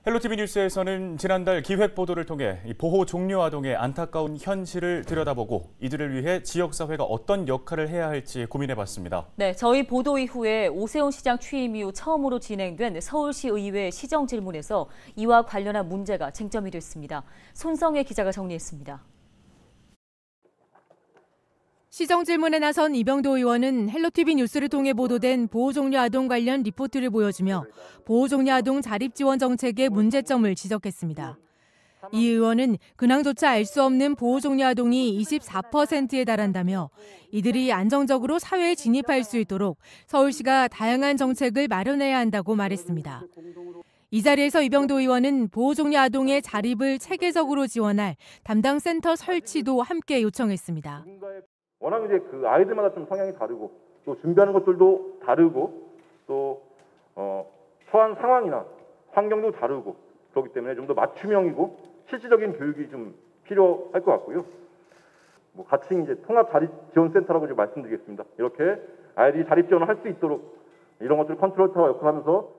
헬로티비 뉴스에서는 지난달 기획 보도를 통해 보호 종료 아동의 안타까운 현실을 들여다보고 이들을 위해 지역사회가 어떤 역할을 해야 할지 고민해봤습니다. 네, 저희 보도 이후에 오세훈 시장 취임 이후 처음으로 진행된 서울시 의회 시정 질문에서 이와 관련한 문제가 쟁점이 됐습니다. 손성혜 기자가 정리했습니다. 시정 질문에 나선 이병도 의원은 헬로티비 뉴스를 통해 보도된 보호종료 아동 관련 리포트를 보여주며 보호종료 아동 자립지원 정책의 문제점을 지적했습니다. 이 의원은 근황조차 알 수 없는 보호종료 아동이 24%에 달한다며 이들이 안정적으로 사회에 진입할 수 있도록 서울시가 다양한 정책을 마련해야 한다고 말했습니다. 이 자리에서 이병도 의원은 보호종료 아동의 자립을 체계적으로 지원할 담당 센터 설치도 함께 요청했습니다. 워낙 이제 그 아이들마다 좀 성향이 다르고 또 준비하는 것들도 다르고 또 처한 상황이나 환경도 다르고 그렇기 때문에 좀 더 맞춤형이고 실질적인 교육이 좀 필요할 것 같고요. 같이 이제 통합 자립 지원 센터라고 이제 말씀드리겠습니다. 이렇게 아이들이 자립 지원을 할 수 있도록 이런 것들을 컨트롤 타워 역할하면서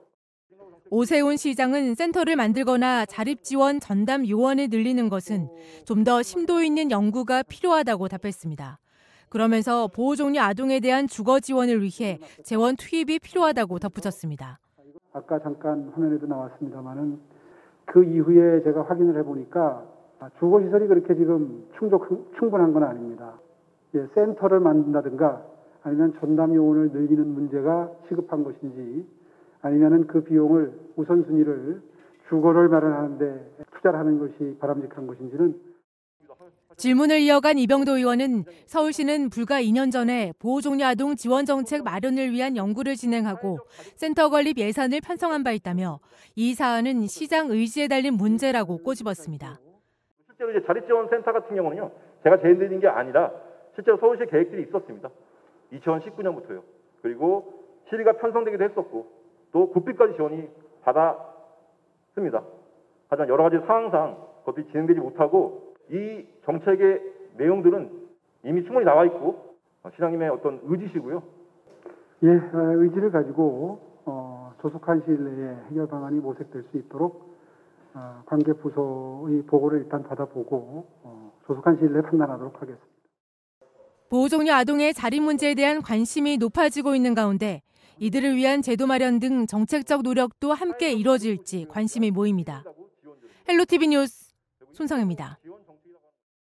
오세훈 시장은 센터를 만들거나 자립 지원 전담 요원을 늘리는 것은 좀 더 심도 있는 연구가 필요하다고 답했습니다. 그러면서 보호종료 아동에 대한 주거 지원을 위해 재원 투입이 필요하다고 덧붙였습니다. 아까 잠깐 화면에도 나왔습니다만은 그 이후에 제가 확인을 해보니까 주거시설이 그렇게 지금 충분한 건 아닙니다. 센터를 만든다든가 아니면 전담 요원을 늘리는 문제가 시급한 것인지 아니면은 그 비용을 우선순위를 주거를 마련하는 데 투자를 하는 것이 바람직한 것인지는 질문을 이어간 이병도 의원은 서울시는 불과 2년 전에 보호종료 아동 지원 정책 마련을 위한 연구를 진행하고 센터 건립 예산을 편성한 바 있다며 이 사안은 시장 의지에 달린 문제라고 꼬집었습니다. 실제로 이제 자립지원센터 같은 경우는요, 제가 제안드린 게 아니라 실제로 서울시 계획들이 있었습니다. 2019년부터요. 그리고 시리가 편성되기도 했었고 또 국비까지 지원이 받았습니다. 하지만 여러 가지 상황상 그것들이 진행되지 못하고 이 정책의 내용들은 이미 충분히 나와 있고 시장님의 어떤 의지시고요. 의지를 가지고 조속한 시일 내에 해결 방안이 모색될 수 있도록 관계 부서의 보고를 일단 받아보고 조속한 시일 내에 판단하도록 하겠습니다. 보호종료 아동의 자립 문제에 대한 관심이 높아지고 있는 가운데 이들을 위한 제도 마련 등 정책적 노력도 함께 이뤄질지 관심이 모입니다. 헬로티비 뉴스 손성혜입니다.